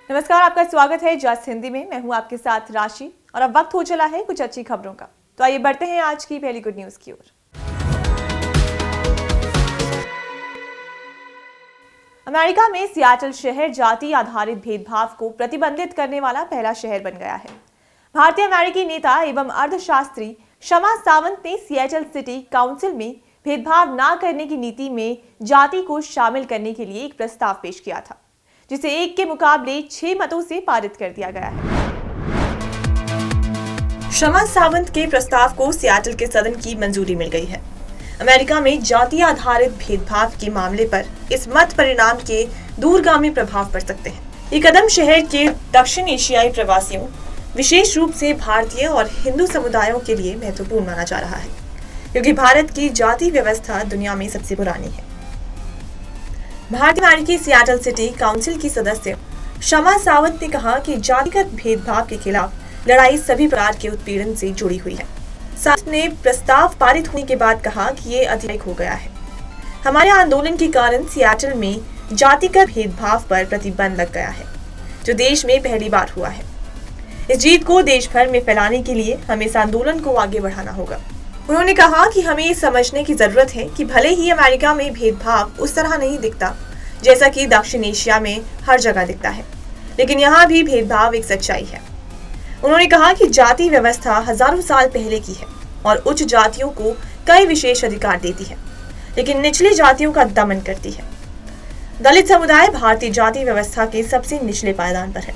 नमस्कार, आपका स्वागत है जस्ट हिंदी में। मैं हूं आपके साथ राशि और अब वक्त हो चला है कुछ अच्छी खबरों का। तो आइए बढ़ते हैं आज की पहली गुड न्यूज की ओर। अमेरिका में सियाटल शहर जाति आधारित भेदभाव को प्रतिबंधित करने वाला पहला शहर बन गया है। भारतीय अमेरिकी नेता एवं अर्थशास्त्री शमा सावंत ने सियाटल सिटी काउंसिल में भेदभाव न करने की नीति में जाति को शामिल करने के लिए एक प्रस्ताव पेश किया था, जिसे 1 के मुकाबले 6 मतों से पारित कर दिया गया है। शमा सावंत के प्रस्ताव को सियाटल के सदन की मंजूरी मिल गई है। अमेरिका में जाति आधारित भेदभाव के मामले पर इस मत परिणाम के दूरगामी प्रभाव पड़ सकते हैं। ये कदम शहर के दक्षिण एशियाई प्रवासियों, विशेष रूप से भारतीय और हिंदू समुदायों के लिए महत्वपूर्ण माना जा रहा है, क्योंकि भारत की जाति व्यवस्था दुनिया में सबसे पुरानी है। भारतीय अमेरिकी सियाटल सिटी काउंसिल की सदस्य शमा सावंत ने कहा कि जातिगत भेदभाव के खिलाफ लड़ाई सभी प्रकार के उत्पीड़न से जुड़ी हुई है। सावंत ने प्रस्ताव पारित होने के बाद कहा कि ये अधिक हो गया है। हमारे आंदोलन के कारण सियाटल में जातिगत भेदभाव पर प्रतिबंध लग गया है, जो देश में पहली बार हुआ है। इस जीत को देश भर में फैलाने के लिए हमें इस आंदोलन को आगे बढ़ाना होगा। उन्होंने कहा कि हमें ये समझने की जरूरत है कि भले ही अमेरिका में भेदभाव उस तरह नहीं दिखता जैसा कि दक्षिण एशिया में हर जगह दिखता है, लेकिन यहाँ भी भेदभाव एक सच्चाई है। उन्होंने कहा कि जाति व्यवस्था हजारों साल पहले की है और उच्च जातियों को कई विशेष अधिकार देती है, लेकिन निचली जातियों का दमन करती है। दलित समुदाय भारतीय जाति व्यवस्था के सबसे निचले पायदान पर है।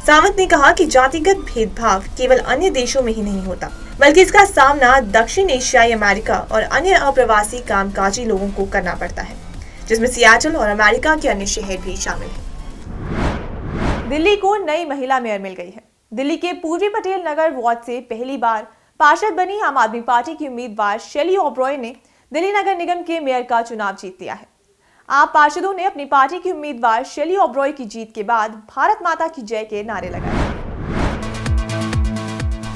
सावंत ने कहा कि जातिगत भेदभाव केवल अन्य देशों में ही नहीं होता, बल्कि इसका सामना दक्षिण एशियाई अमेरिका और अन्य अप्रवासी कामकाजी लोगों को करना पड़ता है, जिसमें सियाटल और अमेरिका के अन्य शहर भी शामिल हैं। दिल्ली को नई महिला मेयर मिल गई है। दिल्ली के पूर्वी पटेल नगर वार्ड से पहली बार पार्षद बनी आम आदमी पार्टी की उम्मीदवार शेली ओब्रॉय ने दिल्ली नगर निगम के मेयर का चुनाव जीत लिया है। आप पार्षदों ने अपनी पार्टी की उम्मीदवार शेली ओब्रॉय की जीत के बाद भारत माता की जय के नारे लगाए।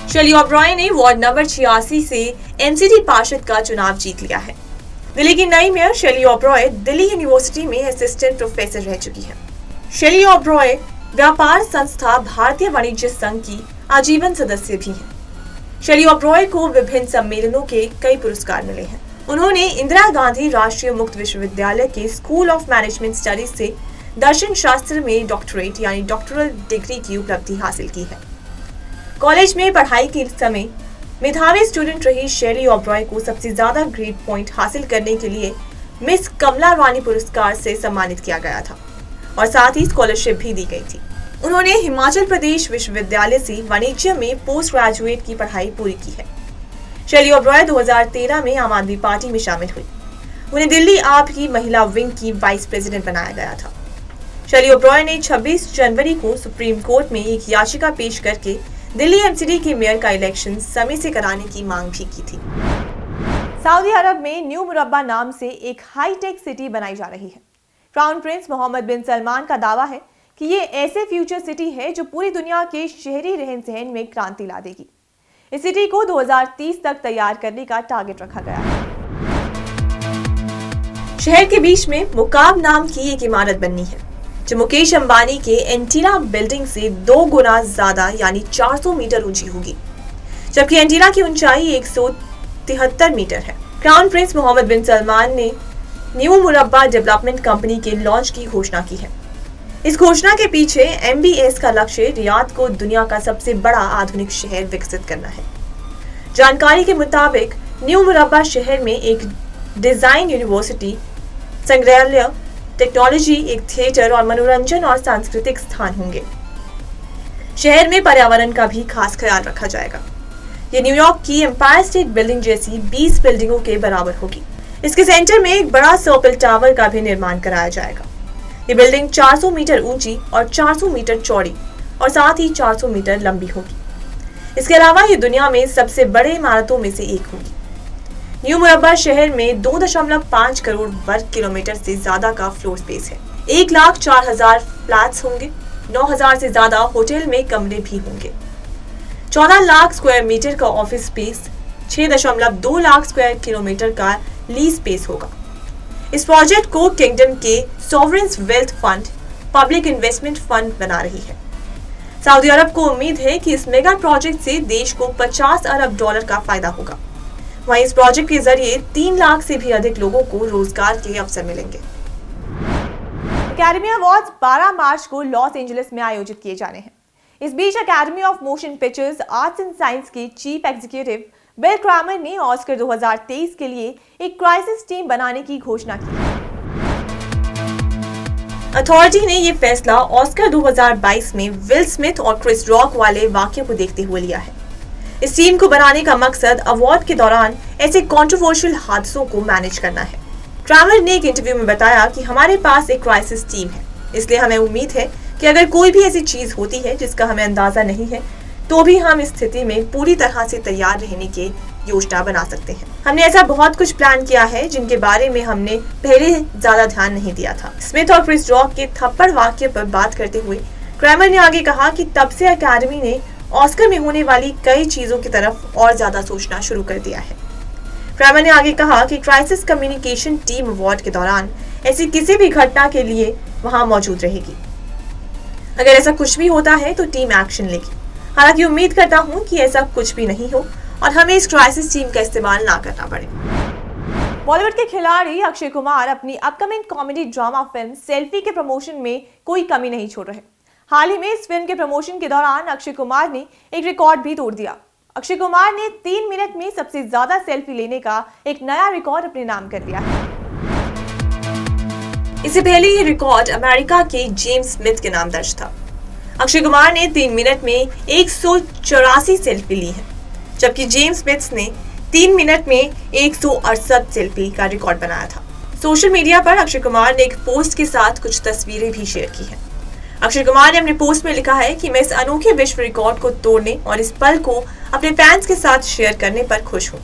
शेली ओब्रॉय ने वार्ड नंबर 86 से एमसीडी पार्षद का चुनाव जीत लिया है। दिल्ली की नई मेयर शेली ओब्रॉय दिल्ली यूनिवर्सिटी में असिस्टेंट प्रोफेसर रह चुकी है। शेली ओब्रॉय व्यापार संस्था भारतीय वाणिज्य संघ की आजीवन सदस्य भी हैं। शेली ओब्रॉय को विभिन्न सम्मेलनों के कई पुरस्कार मिले हैं। उन्होंने इंदिरा गांधी राष्ट्रीय मुक्त विश्वविद्यालय के स्कूल ऑफ मैनेजमेंट स्टडीज से दर्शन शास्त्र में डॉक्टरेट यानी डॉक्टरल डिग्री की उपलब्धि हासिल की है। कॉलेज में पढ़ाई के समय मेधावी स्टूडेंट रही शेली ओब्रॉय को सबसे ज्यादा ग्रेड पॉइंट हासिल करने के लिए मिस कमला रानी पुरस्कार से सम्मानित किया गया था और साथ ही स्कॉलरशिप भी दी गई थी। उन्होंने हिमाचल प्रदेश विश्वविद्यालय से वाणिज्य में पोस्ट ग्रेजुएट की पढ़ाई पूरी की है। शेली ओब्रॉय 2013 में आम आदमी पार्टी में शामिल हुई। उन्हें दिल्ली आप की महिला विंग की वाइस प्रेसिडेंट बनाया गया था। शेली ओब्रॉय ने 26 जनवरी को सुप्रीम कोर्ट में एक याचिका पेश करके दिल्ली एमसीडी के मेयर का इलेक्शन समय से कराने की मांग भी की थी। सऊदी अरब में न्यू मुरब्बा नाम से एक हाईटेक सिटी बनाई जा रही है। क्राउन प्रिंस मोहम्मद बिन सलमान का दावा है कि ये ऐसे फ्यूचर सिटी है जो पूरी दुनिया के शहरी रहन सहन में क्रांति ला देगी। इस सिटी को 2030 तक तैयार करने का टारगेट रखा गया है। शहर के बीच में मुकाब नाम की एक इमारत बननी है, जो मुकेश अंबानी के एंटीना बिल्डिंग से 2 गुना ज्यादा यानी 400 मीटर ऊंची होगी, जबकि एंटीना की ऊंचाई 173 मीटर है। क्राउन प्रिंस मोहम्मद बिन सलमान ने न्यू मुरब्बा डेवलपमेंट कंपनी के लॉन्च की घोषणा की है। इस घोषणा के पीछे MBS का लक्ष्य रियाद को दुनिया का सबसे बड़ा आधुनिक शहर विकसित करना है। जानकारी के मुताबिक न्यू मुरब्बा शहर में एक डिजाइन यूनिवर्सिटी, संग्रहालय, टेक्नोलॉजी, एक थिएटर और मनोरंजन और सांस्कृतिक स्थान होंगे। शहर में पर्यावरण का भी खास ख्याल रखा जाएगा। ये न्यूयॉर्क की एम्पायर स्टेट बिल्डिंग जैसी 20 बिल्डिंगों के बराबर होगी। इसके सेंटर में एक बड़ा सर्कल टावर का भी निर्माण कराया जाएगा। ये बिल्डिंग 400 मीटर ऊंची और 400 मीटर चौड़ी और साथ ही 400 मीटर लंबी होगी। इसके अलावा ये दुनिया में सबसे बड़े इमारतों में से एक होगी। न्यू मुरब्बा शहर में 2.5 करोड़ वर्ग किलोमीटर से ज्यादा का फ्लोर स्पेस है। 1,04,000 फ्लैट्स होंगे। 9,000 से ज्यादा होटल में कमरे भी होंगे। 14 लाख स्क्वायर मीटर का office space, 6.2 lakh square kilometre का लीज स्पेस होगा। इस प्रोजेक्ट को किंगडम के sovereign wealth fund public investment fund बना रही है। सऊदी अरब को उम्मीद है कि इस मेगा प्रोजेक्ट से देश को 50 अरब डॉलर का फायदा होगा। वहीं इस प्रोजेक्ट के जरिए 3 लाख से भी अधिक लोगों को रोजगार के अवसर मिलेंगे। एकेडमी अवार्ड्स 12 मार्च को लॉस एंजलिस में आयोजित किए जाने हैं। इस बीच Academy of Motion Pictures Arts and Science के चीफ एग्जीक्यूटिव बिल क्रैमर ने ऑस्कर 2023 के लिए एक क्राइसिस टीम बनाने की घोषणा की। अथॉरिटी ने यह फैसला ऑस्कर 2022 में विल स्मिथ और क्रिस रॉक वाले वाकये को देखते हुए लिया है। इस टीम को बनाने का मकसद अवार्ड के दौरान ऐसे कंट्रोवर्शियल हादसों को मैनेज करना है। क्रैमर ने एक इंटरव्यू में बताया कि हमारे पास एक क्राइसिस टीम है, इसलिए हमें उम्मीद है कि अगर कोई भी ऐसी चीज होती है जिसका हमें अंदाजा नहीं है, तो भी हम इस स्थिति में पूरी तरह से तैयार रहने की योजना बना सकते हैं। हमने ऐसा बहुत कुछ प्लान किया है जिनके बारे में हमने पहले ज्यादा ध्यान नहीं दिया था। स्मिथ और क्रिस रॉक के थप्पड़ वाक्य पर बात करते हुए क्रैमर ने आगे कहा कि तब से अकादमी ने ऑस्कर में होने वाली कई चीजों की तरफ और ज्यादा सोचना शुरू कर दिया है। क्रैमर ने आगे कहा कि क्राइसिस कम्युनिकेशन टीम अवार्ड के दौरान ऐसी किसी भी घटना के लिए वहां मौजूद रहेगी। अगर ऐसा कुछ भी होता है तो टीम एक्शन लेगी। हालांकि उम्मीद करता हूं कि ऐसा कुछ भी नहीं हो और हमें इस क्राइसिस टीम का इस्तेमाल ना करना पड़े। बॉलीवुड के खिलाड़ी अक्षय कुमार अपनी upcoming comedy drama film selfie के प्रमोशन में कोई कमी नहीं छोड़ रहे। हाल ही में इस फिल्म के प्रमोशन के दौरान अक्षय कुमार ने एक रिकॉर्ड भी तोड़ दिया। अक्षय कुमार ने 3 मिनट में सबसे ज्यादा सेल्फी लेने का एक नया रिकॉर्ड अपने नाम कर लिया है। इससे पहले ये रिकॉर्ड अमेरिका के जेम्स स्मिथ के नाम दर्ज था। अक्षय कुमार ने 3 मिनट में 184 सेल्फी ली है, जबकि जेम्स स्मिथ ने 3 मिनट में 168 सेल्फी का रिकॉर्ड बनाया था। सोशल मीडिया पर अक्षय कुमार ने एक पोस्ट के साथ कुछ तस्वीरें भी शेयर की हैं। अक्षय कुमार ने अपने पोस्ट में लिखा है कि मैं इस अनोखे विश्व रिकॉर्ड को तोड़ने और इस पल को अपने फैंस के साथ शेयर करने पर खुश हूँ।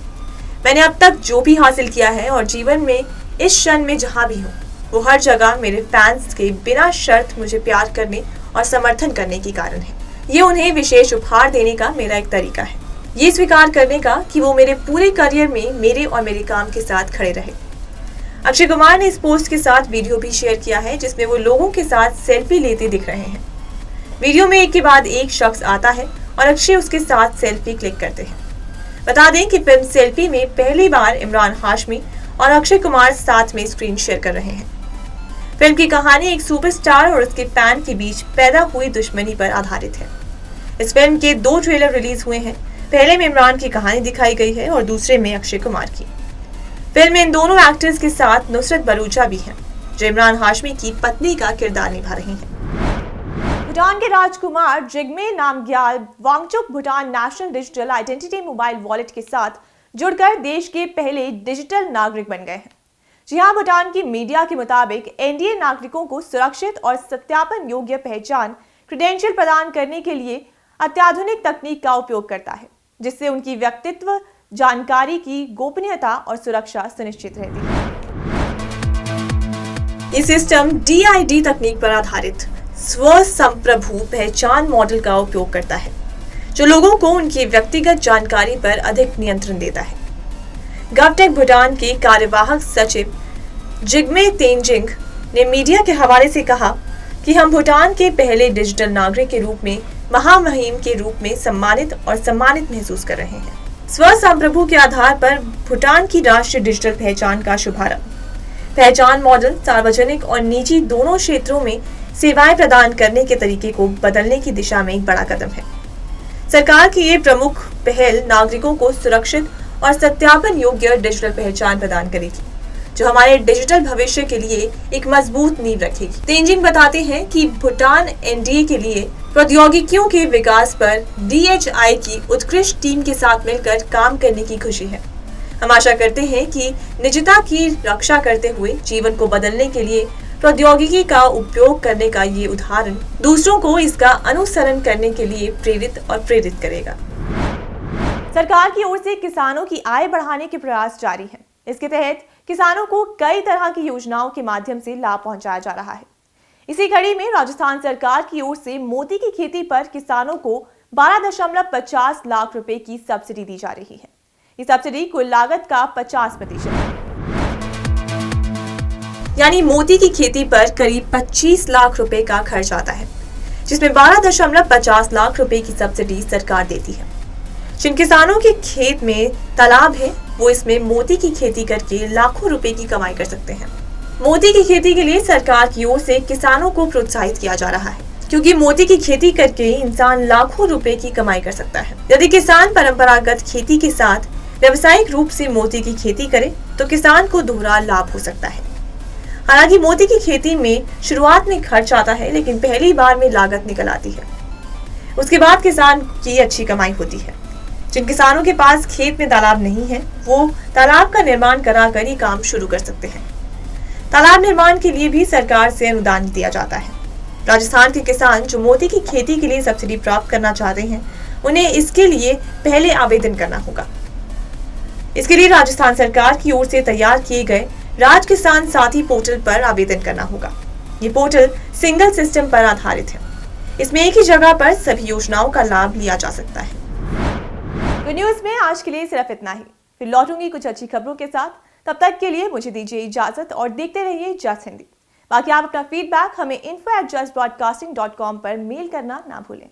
मैंने अब तक जो भी हासिल किया है और जीवन में इस क्षण में जहाँ भी हूँ, वो हर जगह मेरे फैंस के बिना शर्त मुझे प्यार करने और समर्थन करने के कारण है। ये उन्हें विशेष उपहार देने का मेरा एक तरीका है, ये स्वीकार करने का कि वो मेरे पूरे करियर में मेरे और मेरे काम के साथ खड़े रहे। अक्षय कुमार ने इस पोस्ट के साथ वीडियो भी शेयर किया है जिसमें वो लोगों के साथ सेल्फी लेते दिख रहे हैं। वीडियो में एक के बाद एक शख्स आता है और अक्षय उसके साथ सेल्फी क्लिक करते हैं। बता दें कि फिल्म सेल्फी में पहली बार इमरान हाशमी और अक्षय कुमार साथ में स्क्रीन शेयर कर रहे हैं। फिल्म की कहानी एक सुपरस्टार और उसके फैन के बीच पैदा हुई दुश्मनी पर आधारित है। इस फिल्म के 2 ट्रेलर रिलीज हुए हैं। पहले में इमरान की कहानी दिखाई गई है और दूसरे में अक्षय कुमार की। फिल्म में इन दोनों एक्टर्स के साथ नुसरत भरूचा भी हैं, जो इमरान हाशमी की पत्नी का किरदार निभा रही हैं। भूटान के राजकुमार Jigme Namgyal Wangchuck Bhutan National Digital Identity mobile wallet के साथ जुड़कर देश के पहले डिजिटल नागरिक बन गए हैं। जी हां, भूटान की मीडिया के मुताबिक एनडीए नागरिकों को सुरक्षित और सत्यापन योग्य पहचान क्रेडेंशियल प्रदान करने के लिए अत्याधुनिक तकनीक का उपयोग करता है, जिससे उनकी व्यक्तित्व जानकारी की गोपनीयता और सुरक्षा सुनिश्चित रहती है। ये सिस्टम DID तकनीक पर आधारित स्वसंप्रभु पहचान मॉडल का उपयोग करता है, जो लोगों को उनकी व्यक्तिगत जानकारी पर अधिक नियंत्रण देता है। गवटेक भूटान के कार्यवाहक सचिव जिग्मे तेंजिंग ने मीडिया के हवाले से कहा कि हम भूटान के पहले डिजिटल नागरिक के रूप में महामहिम के रूप में सम्मानित महसूस कर रहे हैं। स्वसंप्रभु के आधार पर भूटान की राष्ट्रीय डिजिटल पहचान का शुभारंभ। पहचान मॉडल सार्वजनिक और निजी दोनों क्षेत्रों में सेवाएं प्रदान करने के तरीके को बदलने की दिशा में एक बड़ा कदम है। सरकार की ये प्रमुख पहल नागरिकों को सुरक्षित और सत्यापन योग्य डिजिटल पहचान प्रदान करेगी, जो हमारे डिजिटल भविष्य के लिए एक मजबूत नींव रखेगी। तेंजिंग बताते हैं कि भूटान एनडीए के लिए प्रौद्योगिकियों के विकास पर DHI की उत्कृष्ट टीम के साथ मिलकर काम करने की खुशी है। हम आशा करते हैं कि निजता की रक्षा करते हुए जीवन को बदलने के लिए प्रौद्योगिकी का उपयोग करने का ये उदाहरण दूसरों को इसका अनुसरण करने के लिए प्रेरित करेगा। सरकार की ओर से किसानों की आय बढ़ाने के प्रयास जारी हैं। इसके तहत किसानों को कई तरह की योजनाओं के माध्यम से लाभ पहुंचाया जा रहा है। इसी कड़ी में राजस्थान सरकार की ओर से मोती की खेती पर किसानों को 12.50 लाख रुपए की सब्सिडी दी जा रही है। ये सब्सिडी कुल लागत का 50% है। यानी मोती की खेती पर करीब 25 लाख रुपए का खर्च आता है, जिसमें 12.50 लाख रुपए की सब्सिडी सरकार देती है। जिन किसानों के खेत में तालाब है वो इसमें मोती की खेती करके लाखों रुपए की कमाई कर सकते हैं। मोती की खेती के लिए सरकार की ओर से किसानों को प्रोत्साहित किया जा रहा है, क्योंकि मोती की खेती करके इंसान लाखों रुपए की कमाई कर सकता है। यदि किसान परंपरागत खेती के साथ व्यावसायिक रूप से मोती की खेती करे तो किसान को दोहरा लाभ हो सकता है। हालांकि मोती की खेती में शुरुआत में खर्च आता है, लेकिन पहली बार में लागत निकल आती है। उसके बाद किसान की अच्छी कमाई होती है। जिन किसानों के पास खेत में तालाब नहीं है वो तालाब का निर्माण कराकर ही काम शुरू कर सकते हैं। तालाब निर्माण के लिए भी सरकार से अनुदान दिया जाता है। राजस्थान के किसान जो मोती की खेती के लिए सब्सिडी प्राप्त करना चाहते हैं उन्हें इसके लिए पहले आवेदन करना होगा। इसके लिए राजस्थान सरकार की ओर से तैयार किए गए राज किसान साथी पोर्टल पर आवेदन करना होगा। ये पोर्टल सिंगल सिस्टम पर आधारित है। इसमें एक ही जगह पर सभी योजनाओं का लाभ लिया जा सकता है। तो न्यूज में आज के लिए सिर्फ इतना ही। फिर लौटूंगी कुछ अच्छी खबरों के साथ। तब तक के लिए मुझे दीजिए इजाजत और देखते रहिए जस्ट हिंदी। बाकी आप अपना फीडबैक हमें info@justbroadcasting.com पर मेल करना ना भूलें।